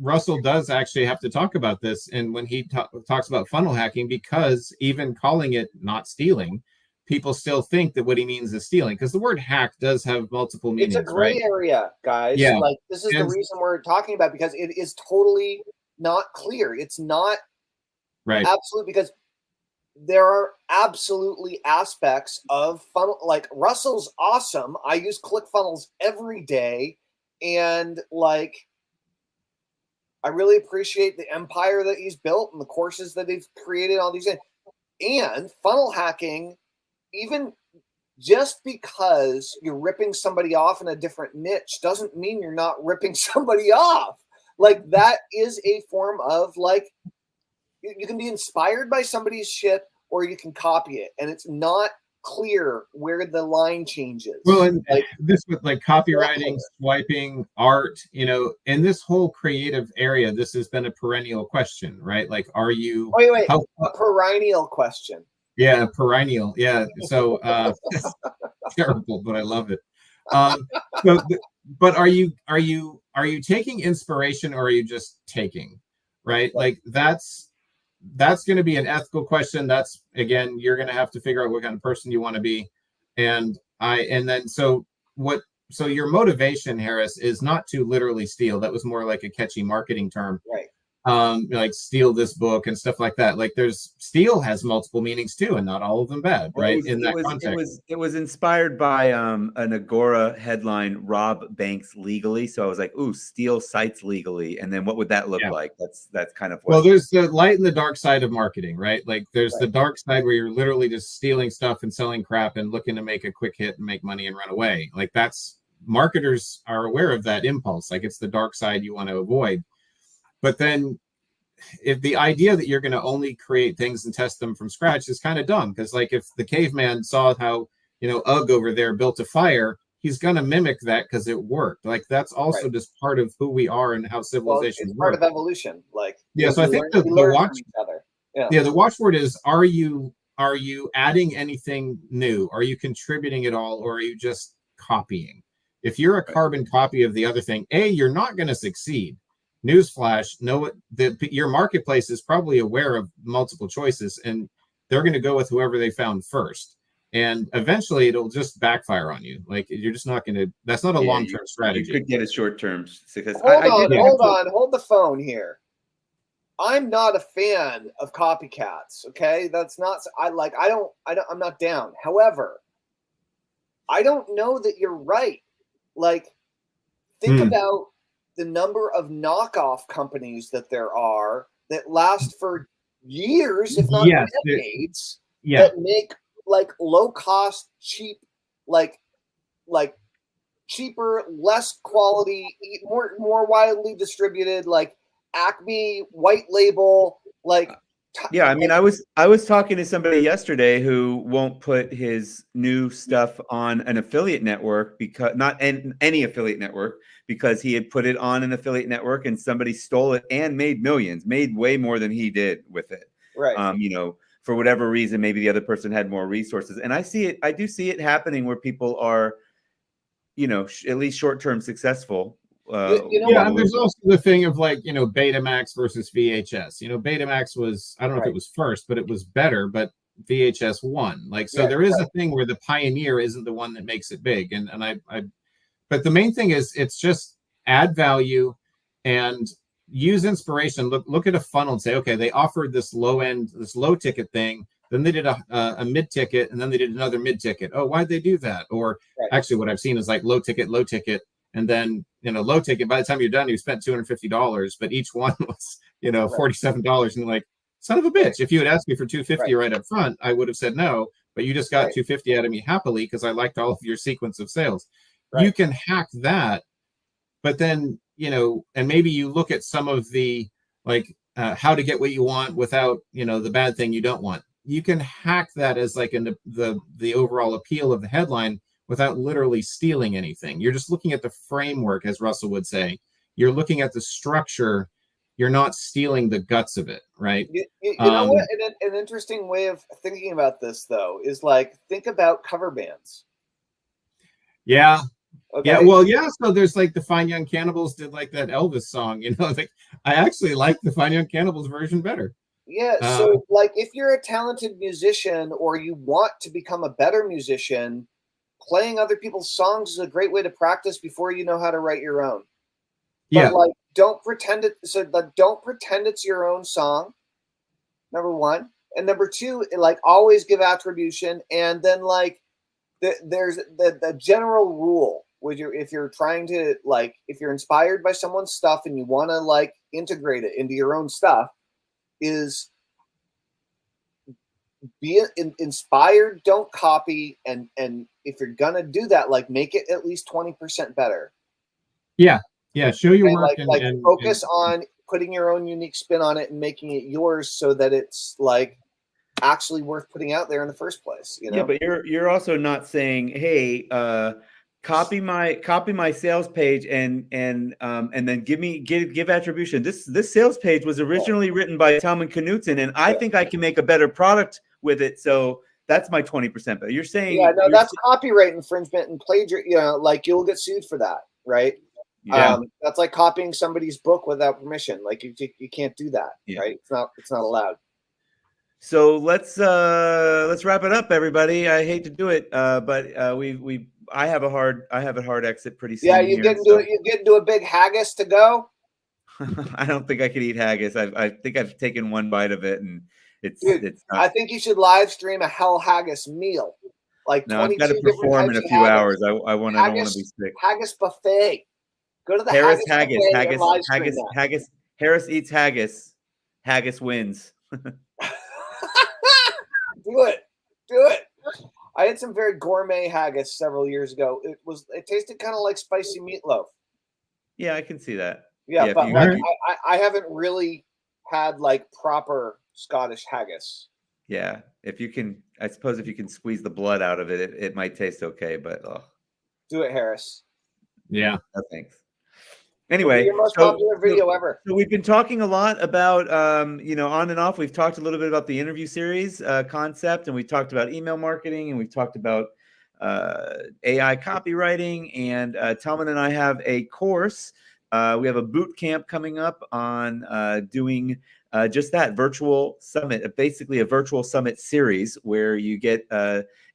Russell does actually have to talk about this, and when he talks about funnel hacking, because even calling it not stealing, people still think that what he means is stealing, because the word hack does have multiple meanings. It's a gray area, guys. Yeah. Like, this is the reason we're talking about, because it is totally not clear. It's not absolute, because there are absolutely aspects of funnel. Like, Russell's awesome. I use ClickFunnels every day, and like, I really appreciate the empire that he's built and the courses that he's created, all these things. And funnel hacking, even just because you're ripping somebody off in a different niche doesn't mean you're not ripping somebody off. Like, that is a form of, like, you can be inspired by somebody's shit, or you can copy it, and it's not clear where the line changes. Well, and this with like copywriting, swiping, art, in this whole creative area, this has been a perennial question, right? Like, are you? Wait, a perennial question. Yeah, perennial. Yeah. So terrible, but I love it. But are you taking inspiration, or are you just taking? Right? Like, that's going to be an ethical question. That's, again, you're going to have to figure out what kind of person you want to be. So your motivation, Harris, is not to literally steal. That was more like a catchy marketing term. Right. Like, steal this book and stuff like that. Like, steal has multiple meanings too, and not all of them bad, right? It was inspired by an Agora headline, "Rob banks legally." So I was like, "Ooh, steal sites legally," and then what would that look like? That's kind of what. Well, there's the light and the dark side of marketing, right? Like, there's the dark side where you're literally just stealing stuff and selling crap and looking to make a quick hit and make money and run away. Like, marketers are aware of that impulse. Like, it's the dark side you want to avoid. But then, if the idea that you're going to only create things and test them from scratch is kind of dumb, because, like, if the caveman saw how, Ugg over there built a fire, he's going to mimic that because it worked. Like, that's also just part of who we are and how civilization it's part of evolution. Like, so I think the watchword is, are you adding anything new? Are you contributing at all, or are you just copying? If you're a carbon copy of the other thing, you're not going to succeed. Newsflash, your marketplace is probably aware of multiple choices, and they're going to go with whoever they found first. And eventually it'll just backfire on you. Like, you're just not going to, that's not a long-term strategy. You could get a short-term success. Hold the phone here. I'm not a fan of copycats. Okay. That's not, I'm not down. However, I don't know that you're right. Like, think about the number of knockoff companies that there are that last for years, if not decades, that make like low cost, cheap, like cheaper, less quality, more widely distributed, like Acme white label, like. Yeah, I mean, I was talking to somebody yesterday who won't put his new stuff on an affiliate network, because not any affiliate network, because he had put it on an affiliate network and somebody stole it and made millions, made way more than he did with it. Right. You know, for whatever reason, maybe the other person had more resources. And I do see it happening where people are, you know, at least short-term successful. Yeah, there's also the thing of like, you know, Betamax versus VHS. You know, Betamax was, I don't know if it was first, but it was better, but VHS won. Like, so there is a thing where the pioneer isn't the one that makes it big. And but the main thing is, it's just add value and use inspiration. Look at a funnel and say, okay, they offered this low end, this low ticket thing. Then they did a mid ticket, and then they did another mid ticket. Oh, why'd they do that? Or actually, what I've seen is like low ticket, and then, you know, low ticket. By the time you're done, you spent $250, but each one was, you know, $47. And like, son of a bitch! If you had asked me for $250 right up front, I would have said no. But you just got $250 out of me happily because I liked all of your sequence of sales. You can hack that, but then, you know, and maybe you look at some of the like how to get what you want without, you know, the bad thing you don't want. You can hack that as like the overall appeal of the headline without literally stealing anything. You're just looking at the framework, as Russell would say. You're looking at the structure. You're not stealing the guts of it, right? You know what? An interesting way of thinking about this, though, is like, think about cover bands. Yeah. Okay. Yeah, well, yeah. So there's like the Fine Young Cannibals did like that Elvis song, you know. Like, I actually like the Fine Young Cannibals version better. Yeah. So, like, if you're a talented musician or you want to become a better musician, playing other people's songs is a great way to practice before you know how to write your own. But like, don't pretend it's your own song. Number one, and number two, like, always give attribution, and then like, there's the general rule. If you're trying to, like, if you're inspired by someone's stuff and you want to like integrate it into your own stuff, is be inspired, don't copy, and if you're gonna do that, like, make it at least 20% better. Yeah, show your work, and focus on putting your own unique spin on it and making it yours, so that it's like actually worth putting out there in the first place, you know? Yeah, but you're also not saying, hey, copy my sales page and then give attribution. This sales page was originally written by Tellman Fellman, and I think I can make a better product with it. So that's my 20%. But you're saying, that's copyright infringement and plagiarism. You know, like, you'll get sued for that, right? Yeah. That's like copying somebody's book without permission. Like, you can't do that, right? It's not allowed. So let's wrap it up, everybody. I hate to do it, but I have a hard exit pretty soon. Yeah, you get into a big haggis to go. I don't think I could eat haggis. I think I've taken one bite of it, and it's not. I think you should live stream a hell haggis meal. Like, no, I've got to perform in a few hours. I don't want to be sick. Haggis buffet. Go to the Harris haggis. Harris eats haggis. Haggis wins. Do it. I had some very gourmet haggis several years ago. It tasted kind of like spicy meatloaf. Yeah, I can see that. Yeah, but like, I haven't really had like proper Scottish haggis. Yeah, I suppose if you can squeeze the blood out of it, it might taste okay. But do it, Harris. Yeah, no, thanks. Anyway, your most popular video ever. So we've been talking a lot about, on and off. We've talked a little bit about the interview series concept, and we talked about email marketing, and we've talked about AI copywriting. And Tellman and I have a course. We have a boot camp coming up on doing just that, virtual summit, basically a virtual summit series where you get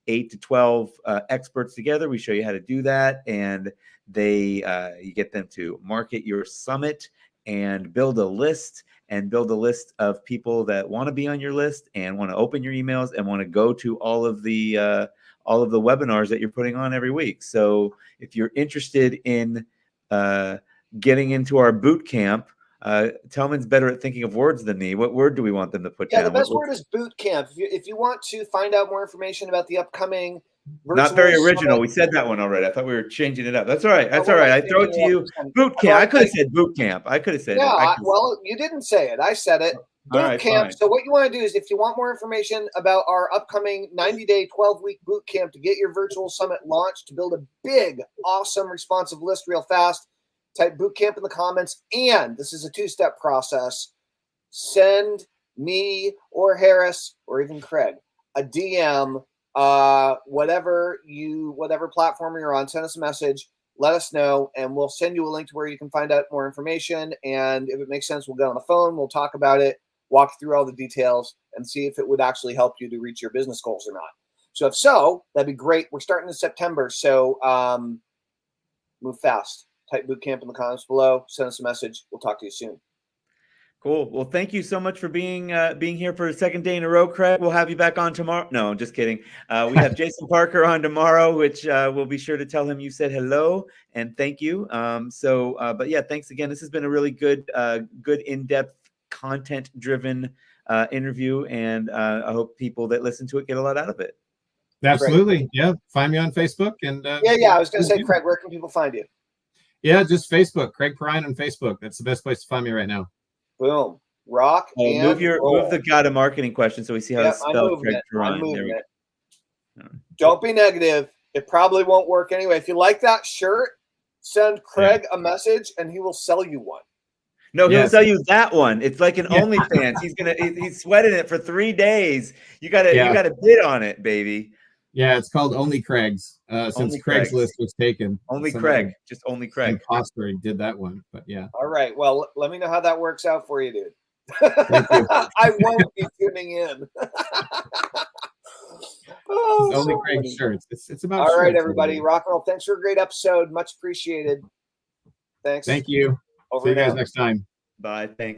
8 to 12 experts together. We show you how to do that, and you get them to market your summit and build a list of people that want to be on your list and want to open your emails and want to go to all of the all of the webinars that you're putting on every week. So if you're interested in getting into our boot camp, Tellman's better at thinking of words than me. What word do we want them to put down? The best word is boot camp. If you want to find out more information about the upcoming not very original. We said that one already. I thought we were changing it up. That's all right. That's all right. I throw it to you. Boot camp. I could have said boot camp. I could have said it. Well, you didn't say it. I said it. Boot camp. Fine. So what you want to do is, if you want more information about our upcoming 90-day, 12-week boot camp to get your virtual summit launched, to build a big, awesome, responsive list real fast, type boot camp in the comments. And this is a 2-step process. Send me or Harris or even Craig a DM, whatever platform you're on, send us a message, let us know, and we'll send you a link to where you can find out more information. And if it makes sense, we'll get on the phone, we'll talk about it, walk through all the details, and see if it would actually help you to reach your business goals or not. So if so, that'd be great. We're starting in September, so move fast. Type bootcamp in the comments below, send us a message. We'll talk to you soon. Cool. Well, thank you so much for being here for a second day in a row, Craig. We'll have you back on tomorrow. No, I'm just kidding. We have Jason Parker on tomorrow, which we'll be sure to tell him you said hello and thank you. But yeah, thanks again. This has been a really good in-depth, content-driven interview, and I hope people that listen to it get a lot out of it. Absolutely. Great. Yeah. Find me on Facebook. And I was going to say, Craig, where can people find you? Yeah, just Facebook. Craig Perrine on Facebook. That's the best place to find me right now. Boom. Rock and move the God of Marketing question so we see how it's spelled. Craig Perrine. Don't be negative. It probably won't work anyway. If you like that shirt, send Craig a message and he will sell you one. No, he'll sell you that one. It's like an OnlyFans. He's sweating it for 3 days. You gotta bid on it, baby. Yeah, it's called Only Craig's. Since Craigslist was taken. Only Craig. Just Only Craig. Imposter did that one, but yeah. All right. Well, let me know how that works out for you, dude. I won't be tuning in. Only Craig shirts. It's about. All right, everybody. Rock and roll. Thanks for a great episode. Much appreciated. Thanks. Thank you. See you guys next time. Bye. Thanks.